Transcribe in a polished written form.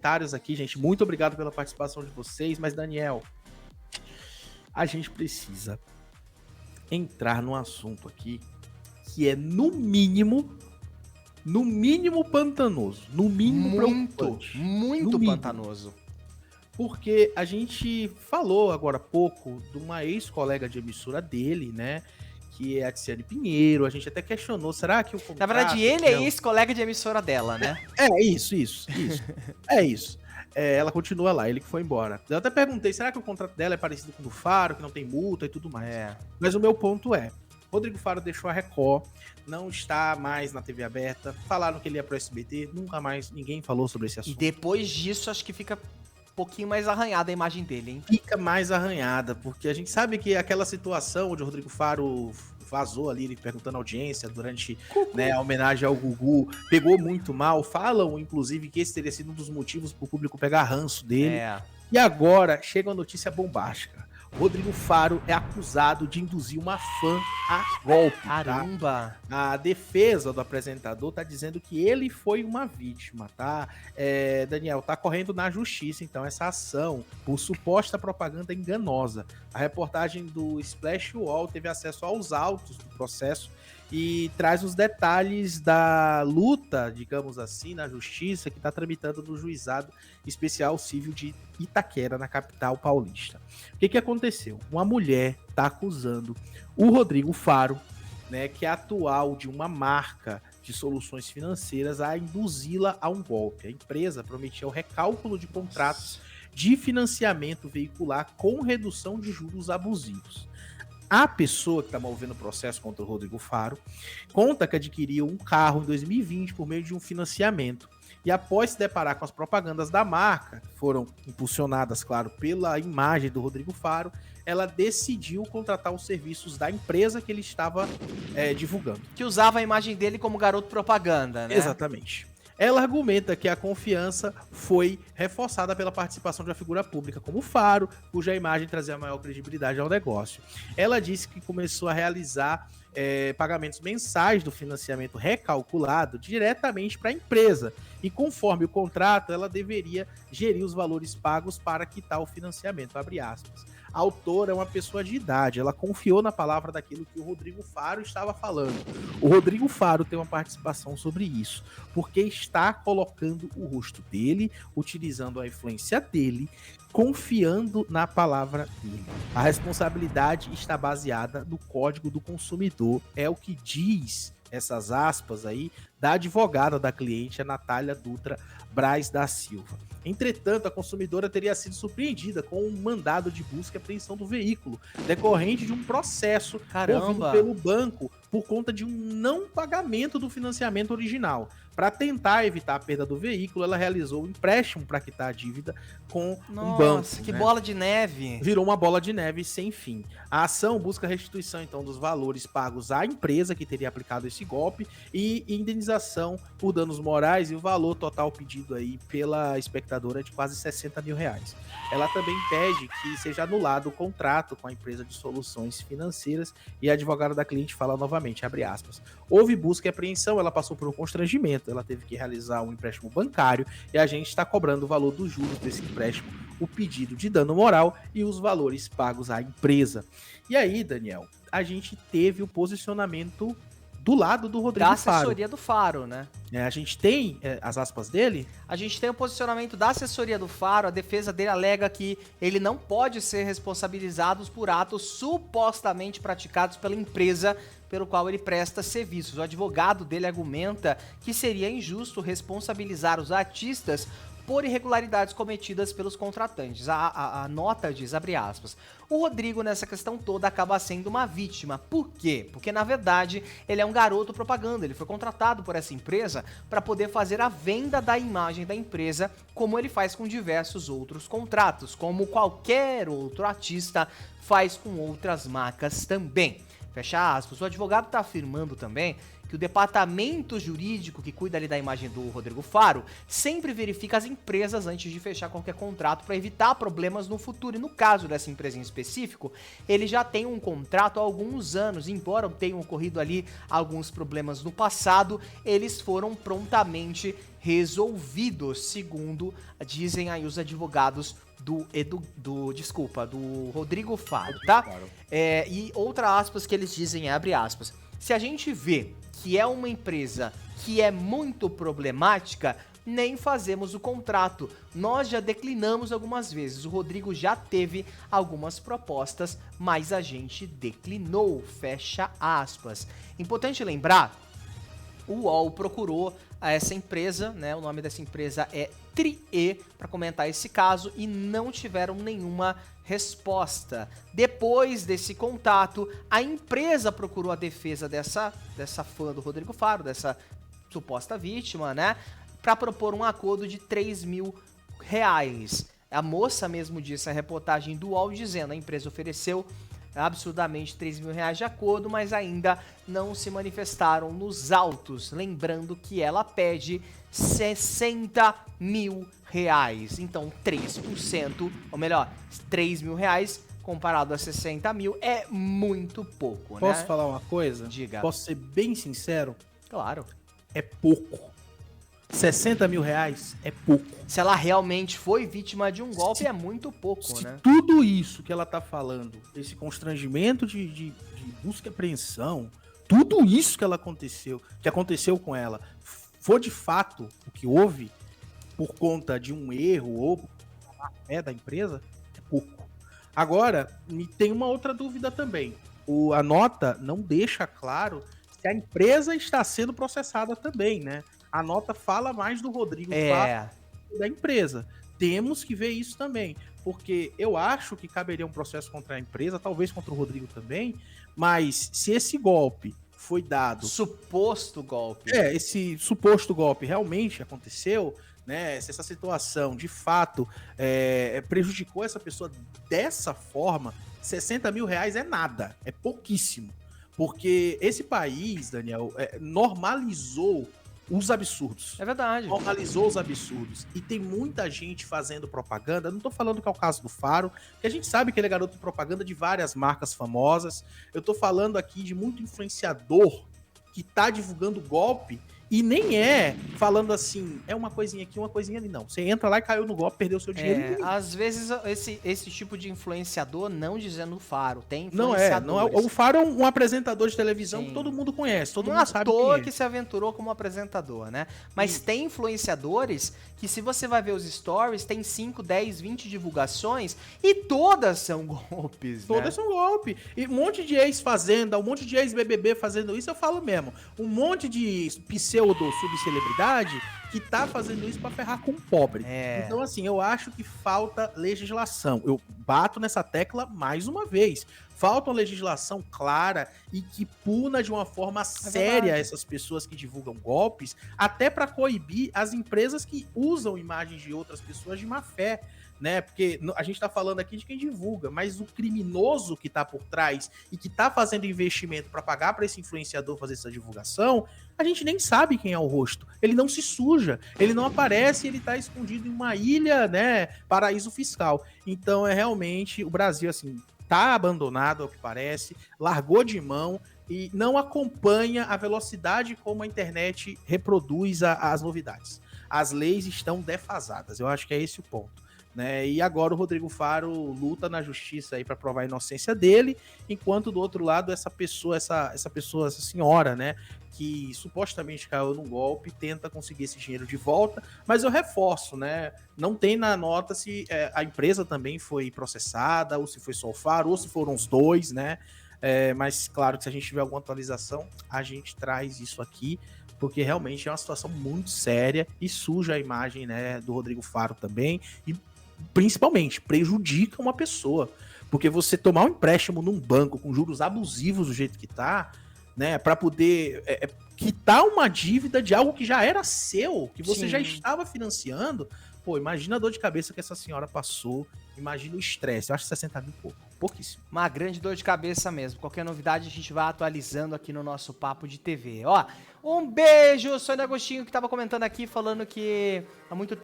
comentários aqui, gente. Muito obrigado pela participação de vocês. Mas, Daniel, a gente precisa entrar num assunto aqui que é, no mínimo pantanoso. No mínimo preocupante. Muito pantanoso. Porque a gente falou agora há pouco de uma ex-colega de emissora dele, né? Que é a Tiziane Pinheiro. A gente até questionou, será que o contrato... Na verdade, ele é ex-colega de emissora dela, né? Isso. É isso. Ela continua lá, ele que foi embora. Eu até perguntei, será que o contrato dela é parecido com o do Faro, que não tem multa e tudo mais? Mas o meu ponto é, Rodrigo Faro deixou a Record, não está mais na TV aberta, falaram que ele ia pro SBT, nunca mais ninguém falou sobre esse assunto. E depois disso, acho que fica um pouquinho mais arranhada a imagem dele, hein? Fica mais arranhada, porque a gente sabe que aquela situação onde o Rodrigo Faro vazou ali, ele perguntando a audiência durante, né, a homenagem ao Gugu, pegou muito mal. Falam, inclusive, que esse teria sido um dos motivos pro público pegar ranço dele. E agora chega uma notícia bombástica. Rodrigo Faro é acusado de induzir uma fã a golpe. Caramba! Tá? A defesa do apresentador tá dizendo que ele foi uma vítima, tá? Daniel, tá correndo na justiça, então, essa ação por suposta propaganda enganosa. A reportagem do Splash Wall teve acesso aos autos do processo e traz os detalhes da luta, digamos assim, na justiça, que está tramitando no Juizado Especial Civil de Itaquera, na capital paulista. O que aconteceu? Uma mulher está acusando o Rodrigo Faro, né, que é atual de uma marca de soluções financeiras, a induzi-la a um golpe. A empresa prometia o recálculo de contratos de financiamento veicular com redução de juros abusivos. A pessoa que está movendo o processo contra o Rodrigo Faro conta que adquiriu um carro em 2020 por meio de um financiamento. E após se deparar com as propagandas da marca, que foram impulsionadas, claro, pela imagem do Rodrigo Faro, ela decidiu contratar os serviços da empresa que ele estava divulgando. Que usava a imagem dele como garoto propaganda, né? Exatamente. Ela argumenta que a confiança foi reforçada pela participação de uma figura pública como o Faro, cuja imagem trazia maior credibilidade ao negócio. Ela disse que começou a realizar pagamentos mensais do financiamento recalculado diretamente para a empresa. E conforme o contrato, ela deveria gerir os valores pagos para quitar o financiamento, abre aspas. A autora é uma pessoa de idade, ela confiou na palavra daquilo que o Rodrigo Faro estava falando. O Rodrigo Faro tem uma participação sobre isso, porque está colocando o rosto dele, utilizando a influência dele, confiando na palavra dele. A responsabilidade está baseada no Código do Consumidor, é o que diz, essas aspas aí, da advogada da cliente, a Natália Dutra Braz da Silva. Entretanto, a consumidora teria sido surpreendida com um mandado de busca e apreensão do veículo, decorrente de um processo movido pelo banco por conta de um não pagamento do financiamento original. Para tentar evitar a perda do veículo, ela realizou um empréstimo para quitar a dívida com um banco. Nossa, que bola de neve! Virou uma bola de neve sem fim. A ação busca a restituição, então, dos valores pagos à empresa que teria aplicado esse golpe e indenização por danos morais, e o valor total pedido aí pela espectadora é de quase 60 mil reais. Ela também pede que seja anulado o contrato com a empresa de soluções financeiras, e a advogada da cliente fala novamente, abre aspas, houve busca e apreensão, ela passou por um constrangimento, ela teve que realizar um empréstimo bancário e a gente está cobrando o valor dos juros desse empréstimo, o pedido de dano moral e os valores pagos à empresa. E aí, Daniel, a gente teve o posicionamento do lado do Rodrigo Faro. Da assessoria do Faro, né? A gente tem as aspas dele? A gente tem o posicionamento da assessoria do Faro, a defesa dele alega que ele não pode ser responsabilizado por atos supostamente praticados pela empresa pelo qual ele presta serviços. O advogado dele argumenta que seria injusto responsabilizar os artistas por irregularidades cometidas pelos contratantes. A nota diz, abre aspas, o Rodrigo nessa questão toda acaba sendo uma vítima. Por quê? Porque na verdade ele é um garoto propaganda, ele foi contratado por essa empresa para poder fazer a venda da imagem da empresa, como ele faz com diversos outros contratos, como qualquer outro artista faz com outras marcas também. Fecha aspas. O advogado está afirmando também que o departamento jurídico que cuida ali da imagem do Rodrigo Faro sempre verifica as empresas antes de fechar qualquer contrato para evitar problemas no futuro. E no caso dessa empresa em específico, ele já tem um contrato há alguns anos, embora tenham ocorrido ali alguns problemas no passado, eles foram prontamente resolvidos, segundo dizem aí os advogados do Rodrigo Faro, tá? E outra aspas que eles dizem é, abre aspas, se a gente vê que é uma empresa que é muito problemática, nem fazemos o contrato. Nós já declinamos algumas vezes. O Rodrigo já teve algumas propostas, mas a gente declinou. Fecha aspas. Importante lembrar, o UOL procurou essa empresa, né? O nome dessa empresa é Trie, para comentar esse caso e não tiveram nenhuma resposta. Depois desse contato, a empresa procurou a defesa dessa fã do Rodrigo Faro, dessa suposta vítima, né? Para propor um acordo de R$3.000. A moça mesmo disse a reportagem do UOL dizendo a empresa ofereceu absurdamente R$3.000 de acordo, mas ainda não se manifestaram nos autos. Lembrando que ela pede R$60.000. Então 3%, ou melhor, R$3.000 comparado a 60 mil é muito pouco, né? Posso falar uma coisa? Diga. Posso ser bem sincero? Claro. É pouco. R$60.000 é pouco. Se ela realmente foi vítima de um golpe, é muito pouco, né? Tudo isso que ela tá falando, esse constrangimento de busca e apreensão, tudo isso que aconteceu com ela, for de fato o que houve por conta de um erro ou por má fé da empresa, é pouco. Agora, me tem uma outra dúvida também. A nota não deixa claro se a empresa está sendo processada também, né? A nota fala mais do Rodrigo Faro da empresa. Temos que ver isso também, porque eu acho que caberia um processo contra a empresa, talvez contra o Rodrigo também, mas se esse golpe foi dado... Suposto golpe. Esse suposto golpe realmente aconteceu, né? Se essa situação, de fato, prejudicou essa pessoa dessa forma, R$60.000 é nada, é pouquíssimo. Porque esse país, Daniel, normalizou os absurdos. É verdade. Normalizou os absurdos. E tem muita gente fazendo propaganda. Não tô falando que é o caso do Faro, que a gente sabe que ele é garoto de propaganda de várias marcas famosas. Eu tô falando aqui de muito influenciador que tá divulgando golpe e nem falando assim, é uma coisinha aqui, uma coisinha ali, não. Você entra lá e caiu no golpe, perdeu seu dinheiro. Às vezes esse tipo de influenciador, não dizendo o Faro, tem influenciadores. Não é. O Faro é um apresentador de televisão. Sim. Que todo mundo conhece, todo mundo sabe quem é. Que se aventurou como apresentador, né? Mas tem influenciadores que, se você vai ver os stories, tem 5, 10, 20 divulgações e todas são golpes, Todas são golpes. E um monte de ex-fazenda, um monte de ex-BBB fazendo isso, eu falo mesmo. Um monte de pseudo-subcelebridade que tá fazendo isso pra ferrar com o pobre. Então, assim, eu acho que falta legislação. Eu bato nessa tecla mais uma vez. Falta uma legislação clara e que puna de uma forma séria essas pessoas que divulgam golpes, até para coibir as empresas que usam imagens de outras pessoas de má fé, né? Porque a gente tá falando aqui de quem divulga, mas o criminoso que tá por trás e que tá fazendo investimento para pagar para esse influenciador fazer essa divulgação, a gente nem sabe quem é o rosto. Ele não se suja, ele não aparece, ele tá escondido em uma ilha, né? Paraíso fiscal. Então, realmente, o Brasil, assim, tá abandonado, ao que parece, largou de mão e não acompanha a velocidade como a internet reproduz as novidades. As leis estão defasadas, eu acho que é esse o ponto. Né? E agora o Rodrigo Faro luta na justiça aí para provar a inocência dele, enquanto do outro lado essa senhora, né, que supostamente caiu num golpe, tenta conseguir esse dinheiro de volta, mas eu reforço, né, não tem na nota se a empresa também foi processada, ou se foi só o Faro, ou se foram os dois, né, mas claro que se a gente tiver alguma atualização, a gente traz isso aqui, porque realmente é uma situação muito séria e suja a imagem, né, do Rodrigo Faro também, e principalmente prejudica uma pessoa, porque você tomar um empréstimo num banco com juros abusivos do jeito que tá, né, para poder quitar uma dívida de algo que já era seu, que você já estava financiando, pô, imagina a dor de cabeça que essa senhora passou, imagina o estresse, eu acho 60 mil pouquíssimo. Uma grande dor de cabeça mesmo, qualquer novidade a gente vai atualizando aqui no nosso Papo de TV. Ó, um beijo, Sônia Agostinho, que tava comentando aqui, falando que há muito